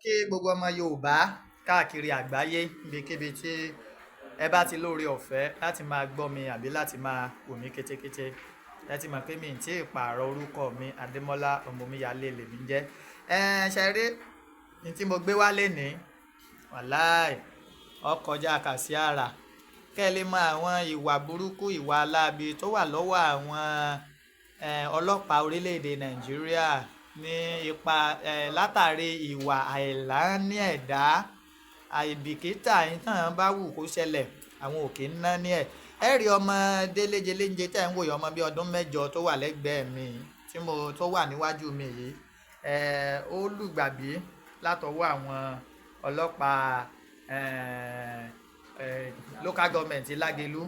Kí gbogbo ọmọ Yorùbá káàkiri àgbáyé ibikíbi tí ẹ bá ti lóore ọ̀fẹ́ láti máa gbọ́ mi àbí láti máa wò mí kétékété, ẹ ti mọ̀ pé mi ì tí ì pààrọ̀ orúkọ mi Adémọ́lá Ọmọmíyalé lèmi ń jẹ́. Ṣe rí ní tí mo gbé wá lénìí, wàláì ó kọjá kàsí àrà. Kẹ́ ẹ lè mọ àwọn ìwà burúkú, ìwà aláàbí tó wà lọ́wọ́ àwọn ọlọ́pàá orílẹ̀-èdè Nàìjíríà ní ipa látàrí ìwà àìláání ẹ̀dá, àìbìkítà yín tàn bá wù kó ṣẹlẹ̀ àwọn òkè ń ná ní ẹ̀. Ẹ rí ọmọ déléjeléńje tẹ́ ń wòye, ọmọ bíi ọdún mẹ́jọ tó wà lẹ́gbẹ̀ẹ́ mi tó wà níwájú mi yìí, ó lùgbàdì látọwọ́ àwọn ọlọ́pàá local government Lágelú.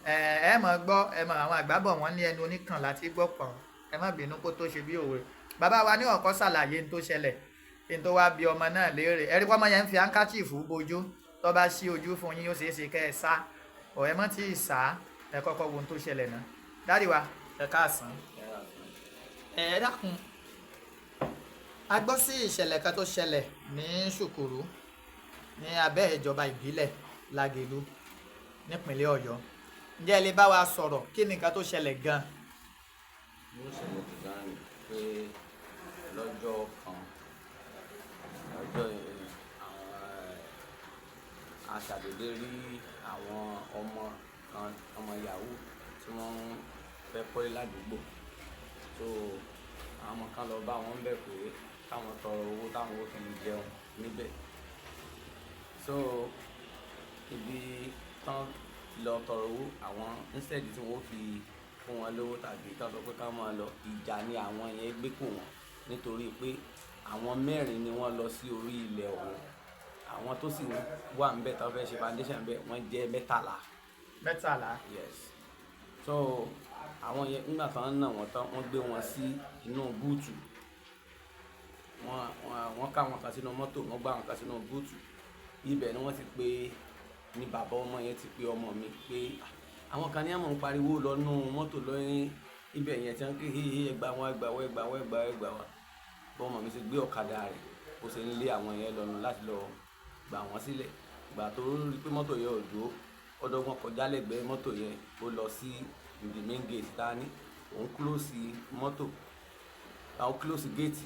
Ẹ mọ̀ gbọ́, ẹ mọ̀ àwọn àgbábọ̀ wọn ní ẹnu oníkàn láti gbọ́ pọ̀n, ẹ má bínú kó tó ṣe bí òwe. Bàbá wa ní ọ̀kọ́ ṣàlàyé ní tó ṣẹlẹ̀ kí n tó wá bí ọmọ náà léèrè. Ẹ rí pé ọmọ yẹn ń fi handkerchief bojú, tó bá ṣí ojú fún yín ó ṣeé ṣe kẹ́ ẹ sá, ọ̀ ẹ mọ́ tí ì sá, ẹ kọ́kọ́ wo ohun tó ṣẹlẹ̀ náà. Dádì wa, ẹ káàsán. Ẹ dákun, a gbọ́ sí ìṣẹ̀lẹ̀ kan tó ṣẹlẹ̀ ní Ṣùkùrù ní abẹ́ ìjọba ìbílẹ̀ Lágelú nípínlẹ̀ Ọ̀yọ́. Ǹjẹ́ ẹ lè bá wa sọ̀rọ̀ kí ni nǹkan tó ṣẹlẹ̀ gan-an? Ó ṣẹlẹ̀ gan-an ni pé lọ́jọ́ kan, ọjọ́ yẹn a ṣàdédé rí àwọn ọmọ yahoo tí wọ́n fẹ́ kọ́lé ládùúgbò. So àwọn kan lọ bá wọn bẹ̀ pé káwọn tọrọ owó táwọn ó fi jẹun níbẹ̀. So ibi tán lọ tọrọ owó, àwọn instead tí wọ́n fi fún wọn lówó tàbí ká sọ pé ká máa lọ, ìjà ni àwọn yẹn gbé kò wọ́n, nítorí pé àwọn mẹ́rin ni wọ́n lọ sí orí ilẹ̀ ọ̀hún. Àwọn tó sì wà ń bẹ̀ tó fẹ́ ṣe foundation bẹ̀ wọ́n jẹ́ 13. 13? Yes. So àwọn yẹn nígbà tán náà wọ́n tán, wọ́n gbé wọn sí inú búùtù. Wọ́n ká wọn kan sínú mọ́tò, wọ́n gbá wọn kan sínú búùtù. Ibẹ̀ ni wọ́n ti pé ní bàbá ọmọ yẹn ti pé ọmọ mi pé àwọn kan ní àmọ́ ń pariwo lọ́nú mọ́tò lọ́yìn ibẹ̀ yẹn tí wọ́n ké ẹgbà wọn. Bọ́mọ mi ti gbé ọ̀kadà rẹ̀ ó ṣe ń lé àwọn yẹn lọ́nu láti lọ gbà wọ́n sílẹ̀. Ìgbà tó rí pé mọ́tò yẹn ò dúró, ọdọ́gbọ́n kọjá lẹ́gbẹ̀ẹ́ mọ́tò yẹn, ó lọ sí the main gate tá ní òun close mọ́tò, àwọn close gate.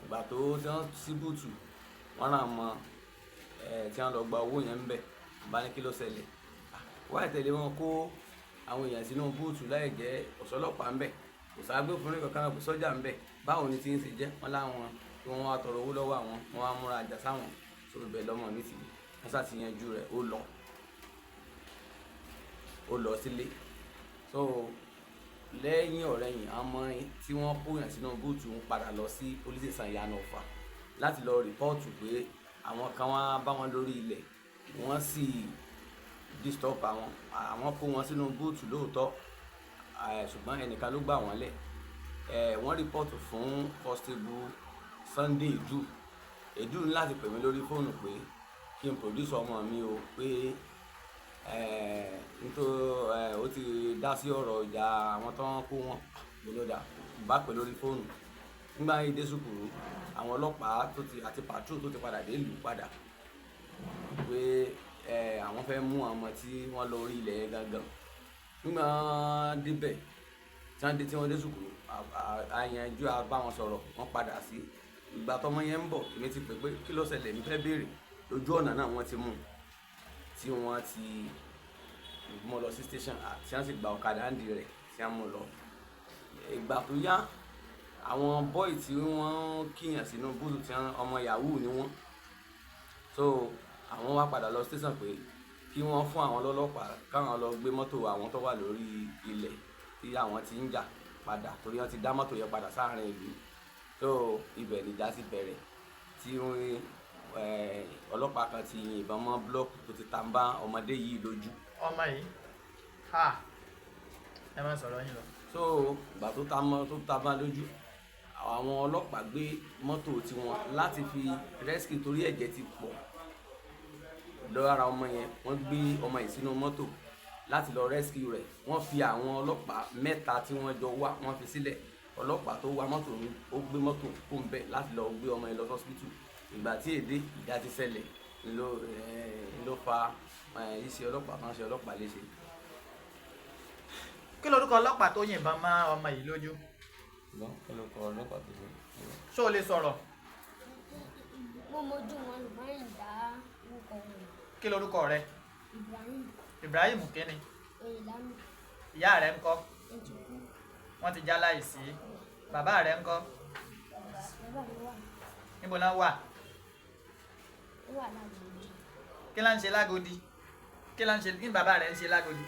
Ìgbà tó tí wọ́n sí búùtù, wọ́n rà mọ́ tí wọ́n lọ gba owó yẹn ń bẹ̀. Bá ní kí ló ṣẹlẹ̀, wá tẹ̀lé wọn kó àwọn èèyàn sínú búùtù láì jẹ́ ọ̀ṣọ́lọ́pàá ń bẹ̀, kò ságbófinró kankan, kò sọ́jà ń bẹ̀. Báwo ni tí ń ṣe jẹ́ wọn láwọn tí wọ́n wá tọrọ owó lọ́wọ́ àwọn, wọ́n wá múra àjà sáwọn. So ibẹ̀ lọ́mọ mi ti wọ́n ṣàtìyànjú rẹ̀, ó lọ sílé. So lẹ́yìn ọ̀rẹ́yìn àmọ́ tí wọ́n kó yàn sínú búùtù ń padà lọ sí police station Ìyànà Ọ̀fà láti lọ rìpọ́ọ̀tù pé àwọn kan wá bá wọn lórí ilẹ̀, wọ́n sì disturb àwọn kó wọn sínú búùtù lóòótọ́, ṣùgbọ́n ẹnìkan ló gbà wọ́n lẹ̀. Wọ́n rìpọ́ọ̀tù fún Constable Sunday Edu ní láti pè mí lórí fóònù pé kí n produce ọmọ mi o, pé nítorí ó ti dá sí ọ̀rọ̀ ìjà àwọn tó ń kó wọn gbólódà. Bá pè lórí fóònù nígbà yìí dé Ṣùkùrù, àwọn ọlọ́pàá àti patrol tó ti padà dé ìlú padà pé àwọn fẹ́ mú àwọn tí wọ́n lọ orí ilẹ̀ yẹn gangan. Nígbà débẹ̀ tí wọ́n dé Ṣùkùrù, àyànjú bá wọn sọ̀rọ̀, wọ́n padà sí. Ìgbà tọmọ yẹn ń bọ̀, èmi ti pè pé kí ló ṣẹlẹ̀, mi fẹ́ béèrè. Lójú ọ̀nà náà wọ́n ti mú tí wọ́n ti mú lọ sí station tí wọ́n sì gba ọ̀kadà ńdí rẹ̀ tí wọ́n mú lọ. Ìgbà tó yá, àwọn boy tí wọ́n kíyàn sínú búùtù tí ọmọ yahoo ni wọ́n. So àwọn wá padà lọ station pé kí wọ́n fún àwọn lọ́lọ́pàá káwọn lọ gbé mọ́tò àwọn tó wà lórí ilẹ̀ tí àwọn ti ń jà padà, torí wọ́n ti dá mọ́tò yẹn padà sáàrin ìlú. So ibẹ̀ nìjà sì bẹ̀rẹ̀ tí ọlọ́pàá kan ti yìnbọn mọ́ búlọ́ọ̀kù tó ti tàǹbà ọmọdé yìí lójú. Ọmọ yìí ẹ má sọ̀rọ̀ yín lọ. So ìgbà tó tàǹbà lójú, àwọn ọlọ́pàá gbé mọ́tò tiwọn láti fi rescue torí ẹ̀jẹ̀ ti pọ̀ lára ọmọ yẹn. Wọ́n gbé ọmọ yìí sínú mọ́tò láti lọ rescue rẹ̀. Wọ́n fi àwọn ọlọ́pàá 3 tí wọ́n jọ wá, wọ́n fi sílẹ̀. Ọlọ́pàá tó wa mọ́tò ó gbé mọ́tò kó ń bẹ̀ láti lọ gbé ọmọ yẹn lọ hospital. ìgbà tí èdè ìjà ti ṣẹlẹ̀ ló fa iṣẹ́ ọlọ́pàá kan ṣe ọlọ́pàá léṣe. kí lorúkọ ọlọ́pàá tó yìnbọn mọ́ ọmọ yìí lójú? kí ló kọ ọlọ́pàá tó ṣe. ṣó o lè sọ̀rọ̀? mo mojú wọn Ibrahim dá orúkọ wọn. kí lorúkọ rẹ? Ibrahim Ibrahim kíni? Oyèlámì ìyá rẹ ńkọ́? Ejìkú. wọ́n ti já láìsí. bàbá rẹ ńkọ́? Bàbá mi wà níbo náà wà? ó wà lágbègbè. kí ló ń ṣe lágodi? kí ló ń ṣe kí ni bàbá rẹ ń ṣe lágodi?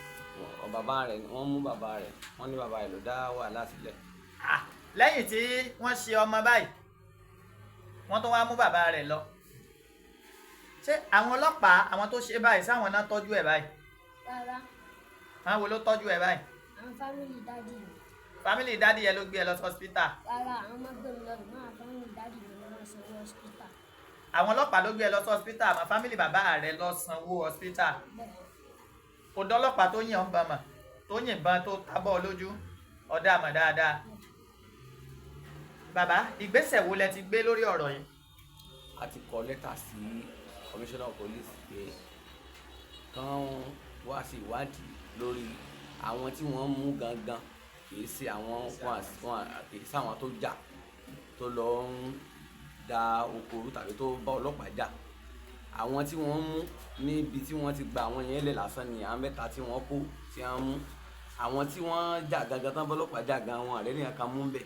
bàbá rẹ̀ wọ́n mú bàbá rẹ̀ wọ́n ní bàbá rẹ̀ ló dá wàhálà sílẹ̀. lẹ́yìn tí wọ́n ṣe ọmọ báyìí wọ́n tún wá mú bàbá rẹ̀ lọ. ṣé àwọn ọlọ́pàá àwọn tó ṣe báyìí sáwọn náà tọ́jú ẹ̀ báyìí? Rárá, àwọn wo ló tọ́jú ẹ̀ báyìí? àwọn fámìlì dádì mi. fámìlì dádì ẹ ló gbé ẹ lọ sí hospital? Rárá, àwọn ọmọ gbé mi lọ ṣùgbọ́n àwọn fámìlì dádì mi ló máa sanwó hospital. àwọn ọlọ́pàá ló gbé ẹ lọ sí hospital àmọ́ fámìlì bàbá rẹ lọ sanwó hospital. Bẹ́ẹ̀ ọ̀dọ̀ ọlọ́pàá tó yìnbọn mọ̀ tó yìnbọn tó tábọ̀ lójú ọ̀dà mọ̀ dáadáa. bàbá ìgbésẹ̀ wo lẹ ti gbé lórí ọ̀rọ̀ yìí? a ti kọ lẹ́tà sí commissioner of police pé kán wá sí ìwádìí lórí àwọn tí wọ́n mú gangan kìí ṣe àwọn tó jà tó lọ ń da okòrò tàbí tó bá ọlọ́pàá jà. àwọn tí wọ́n mú níbi tí wọ́n ti gba àwọn yẹn lẹ̀ lásán ni àwọn mẹ́ta tí wọ́n kó tí wọ́n mú. àwọn tí wọ́n jà gangan tán bá ọlọ́pàá jà gan wọn àrẹ́ nìkan kan mú bẹ́ẹ̀.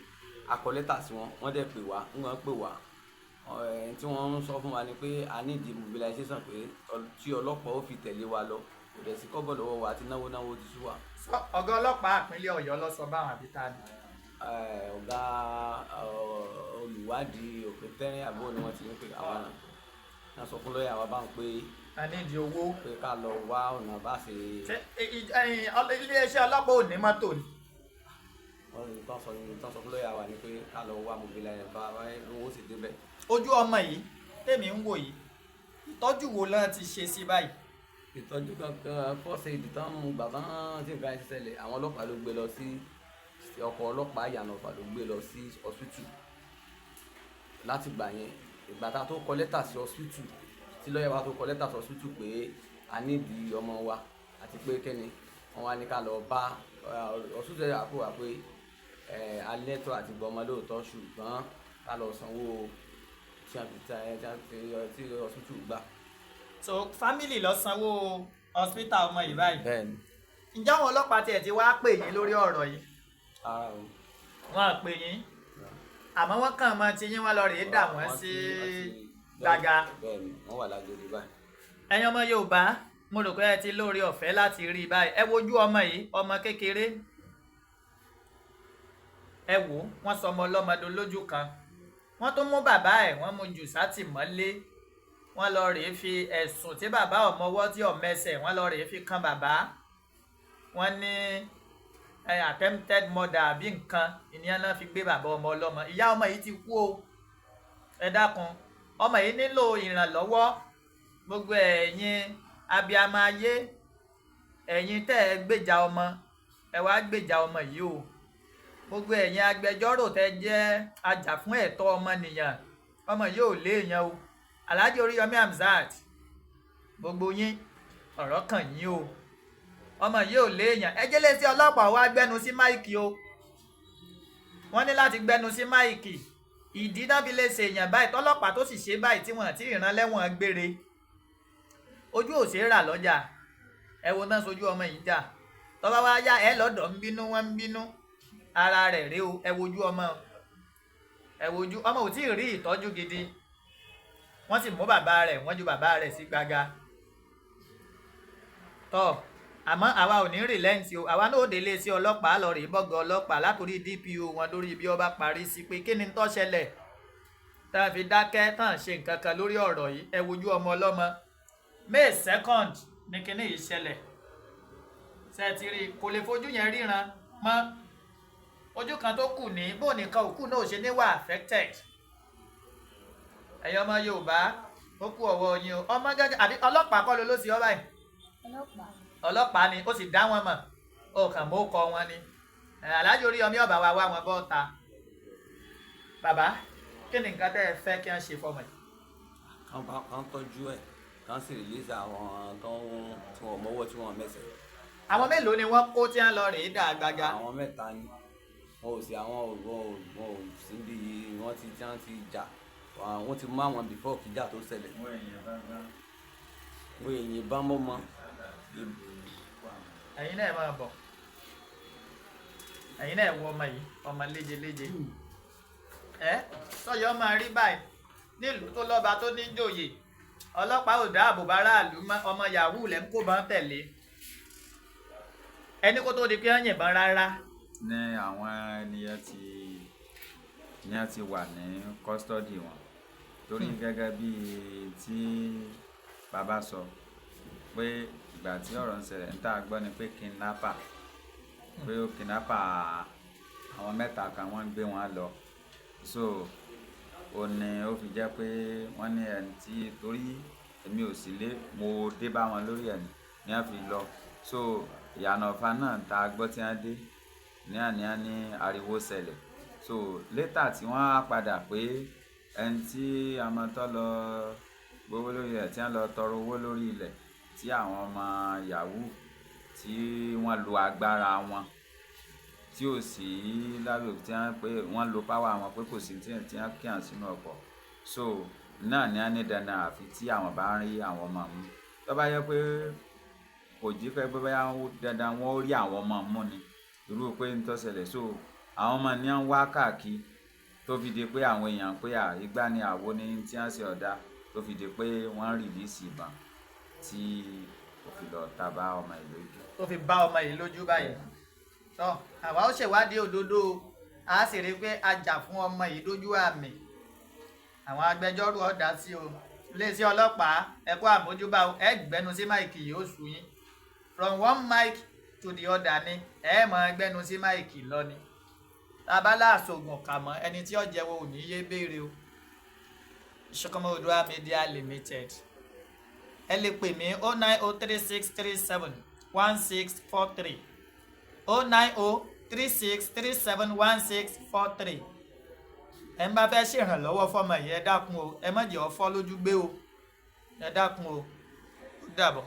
a kọ lẹ́tà sí wọn wọ́n dẹ̀ pè wá tí wọ́n ń sọ fún wa ni pé a ní ìdí mobilization pé tí ọlọ́pàá ó fi tẹ̀lé wa lọ kò dẹ̀ sí kọ́bọ̀ lọ́wọ́ wa àti náwó ti sú wa. ọ̀gá ọlọ́pàá ìpínlẹ̀ Ọ̀yọ́ ló sọ báwọn àbí ta ni? ọ̀gá olùwádìí òpin tẹ́rìn àbúrò ni wọ́n ti ń pè àwa náà sọ fún lọ́ọ̀yà wa bá ń pé a ní ìdí owó pé ká lọ wá ọ̀nà bá ṣe. iléeṣẹ́ ọlọ́pàá ò ní mọ́tò ni? tán sọ fún lọ́ọ̀yà wa ni pé ká lọ wá mobilization bá owó sì débẹ̀. ojú ọmọ yìí tèmi ń wò yìí ìtọ́jú wo lọ́n ti ṣe sí báyìí? ìtọ́jú kankan fọ́ọ̀sì ìdìtàn mú bàbá tí nǹkan ẹ̀ ṣẹlẹ̀ àwọn ọlọ́pàá ló gbé lọ sí ọkọ̀ ọlọ́pàá ìyànà ọ̀fà ló gbé lọ sí hospital. láti gbà yẹn ìgbà tá a tó kọ lẹ́tà sí hospital tí lọ́ọ̀yà wa tó kọ lẹ́tà sí hospital pé a nídìí ọmọ wa àti pé kẹ́ni wọ́n wá ní ká lọ bá hospital àpò wà pé alẹ́ tó àti gbọ́ ọmọ lóòótọ́ ṣùgbọ́n ká lọ sanwó tí hospital gbà. so family lọ sanwó hospital ọmọ yìí báyìí? bẹ́ẹ̀ni. ǹjẹ́ àwọn ọlọ́pàá tiẹ̀ ti wá pè yín lórí ọ̀rọ̀ yìí? ara o. wọ́n á pè yín àmọ́ wọ́n kàn mọ́ ti yín wọ́n lọ rèé dà wọ́n sí gbàgà. bẹ́ẹ̀ni wọ́n wà lágbèrè báyìí. ẹ̀yin ọmọ Yorùbá mo rò pé ẹ ti lóore ọ̀fẹ́ láti rí i báyìí. ẹ wojú ọmọ yìí, ọmọ kékeré, ẹ wò wọ́n sọ ọmọ ọlọ́mọdé lójú kan. wọ́n tún mú bàbá ẹ̀ wọ́n mú jù sátìmọ́lé. wọ́n lọ rèé fi ẹ̀sùn tí bàbá ọmọwọ́ tí ọmẹsẹ̀ wọ́n lọ rèé fi kan bàbá. wọ́n ní attempted murder àbí nǹkan ìníyàn náà fi gbé bàbá ọmọ ọlọ́mọ. ìyá ọmọ yìí ti kú o. ẹ dákun ọmọ yìí nílò ìrànlọ́wọ́. gbogbo ẹ̀yin abiyamọ ayé, ẹ̀yin tẹ́ ẹ gbèjà ọmọ, ẹ wá gbèjà ọmọ yìí o. gbogbo ẹ̀yin agbẹjọ́rò tẹ́ jẹ́ ajàfún ẹ̀tọ́ ọmọnìyàn, ọmọ yìí ò léèyàn o. Alhaji Oríyọmí Hamzat, gbogbo yín ọ̀rọ̀ kàn yín o. ọmọ yìí ò léèyàn. ẹ jẹ́ létí ọlọ́pàá wá gbẹ́nu sí máìkì o. wọ́n ní láti gbẹ́nu sí máìkì. ìdí náà fi lè ṣèyàn báyìí tọ́lọ́pàá tó sì ṣe báyìí tí wọ́n ti rán lẹ́wọ̀n gbére. ojú ò ṣeé rà lọ́jà. ẹ wo náà sojú ọmọ yìí jà. tọ́ba wá yá ẹ lọ́dọ̀ ń bínú wọ́n ń bínú. ara rẹ̀ rèé o. ẹ wojú ọmọ, ẹ wojú ọmọ ò tí ì rí ìtọ́jú gidi. wọ́n sì mú bàbá rẹ̀ wọ́n ju bàbá rẹ̀ sí gbàgà. tọ́ àmọ́ àwa ò ní rìlẹ́ǹtì o. àwa náà ó délé sí ọlọ́pàá lọ rèé bọ́gà ọlọ́pàá látòrí DPO wọn lórí bí ó bá parí sí pé kí ni tó ṣẹlẹ̀ tá a fi dákẹ́ tán ṣe nǹkan kan lórí ọ̀rọ̀ yìí. ẹ wojú ọmọ ọlọ́mọ. May 2nd ní kinní yìí ṣẹlẹ̀. ṣe ti rí kò lè fojú yẹn ríran mọ́. ojú kan tó kù ní bó nìkan òkú náà ò ṣe ní wà affected. ẹ̀yin ọmọ Yorùbá ó kú ọwọ́ yín o. ọmọ gẹ́gẹ́ àbí ọlọ́pàá kọ́ ló sí ọ báyìí? ọlọ́pàá ni ó sì dá wọn mọ̀ ó kàn mọ́ kọ wọn ni. Alhaji Oríyọmí ọba wa wá wọn bọ́ta. bàbá kí ni nǹkan tẹ́ ẹ fẹ́ kí wọ́n ṣe fọmọ yìí? kán tọ́jú ẹ̀ kán sì release àwọn tí wọ́n mọ́wọ́ tí wọ́n mẹ́sẹ̀. àwọn mélòó ni wọ́n kó tí wọ́n lọ rèé dà gbága. àwọn mẹ́ta ni wọn ò sí bí wọ́n ti jà wọ́n ti mú àwọn before kíjà tó ṣẹlẹ̀. wọ́n èyìn bá mọ́mọ́. ẹ̀yin náà máa bọ̀ ẹ̀yin náà wọ ọmọ yìí ọmọ léjeléje sọyọ́ máa rí báyìí nílùú tó lọ́ba tó ní jòyè ọlọ́pàá ò dáàbò báráàlú ọmọ yahoo lẹ́ ń kó bá ń tẹ̀lé ẹni kó tó di pé wọ́n yìnbọn rárá. ní àwọn ènìyàn ti wà ní kọ́sítọ́dì wọn torí gẹ́gẹ́ bí tí bàbá sọ pé ìgbà tí ọ̀rọ̀ ń ṣẹlẹ̀ ń tà gbọ́ ni pé kidnapper àwọn mẹ́ta kan wọ́n gbé wọn lọ so ó ní ó fi jẹ́ pé wọ́n ní ẹni tí torí èmi ò sí lé mo dé bá wọn lórí ẹ̀ ní wọ́n fi lọ so ìyànà ọ̀fà náà tá a gbọ́ tí wọ́n dé ní àníyàn ní ariwo ṣẹlẹ̀ so létà tí wọ́n á padà pé ẹni tí amọ̀tọ́ lọ gbowó lórí ẹ̀ tí wọ́n lọ tọrọ owó lórí ilẹ̀ tí àwọn ọmọ yahoo tí wọ́n lo agbára wọn tí ò sí lábẹ́ tí wọ́n pé wọ́n lo power wọn pé kò sí tí wọ́n kí hàn sínú ọkọ̀ so náà ní wọ́n ní dandan àfi tí àwọn bá ń rí àwọn ọmọ mú tó bá yẹ pé kò jí pé bóyá dandan wọ́n rí àwọn ọmọ mú ni irú pé ń tó ṣẹlẹ̀ so àwọn ọmọ ní wọ́n wá káàkiri tó fi di pé àwọn èèyàn pé ìgbà ni àwo ni tí wọ́n ṣe ọ̀dà tó fi di pé wọ́n rìlíìsì ìbọn tí ó fi lọ ta bá ọmọ yìí lójú. tó fi bá ọmọ yìí lójú báyìí tọ́ àwa ó ṣèwádìí òdodo a sì rí i pé a jà fún ọmọ yìí lójú àmì àwọn agbẹjọ́rò ọ̀dà sí o iléeṣẹ́ ọlọ́pàá ẹ kú àmójúbà ẹ gbẹnu sí máìkì yìí ó sú yín from one mic to the other ni ẹ mọ̀ gbẹnu sí máìkì lọ ni tábàlà àṣògùn kà mọ́ ẹni tí ó jẹ́wọ́ ò ní yé béèrè o Ìṣọ̀kan Oòduà Media Limited ẹ lè pè mí 09036371643 09036371643 ẹ ń bá fẹ́ ṣèrànlọ́wọ́ fọmọ yìí ẹ dákun o ẹ má jẹ́ ó fọ́ lójú gbé o ẹ dákun o ó dàbọ̀.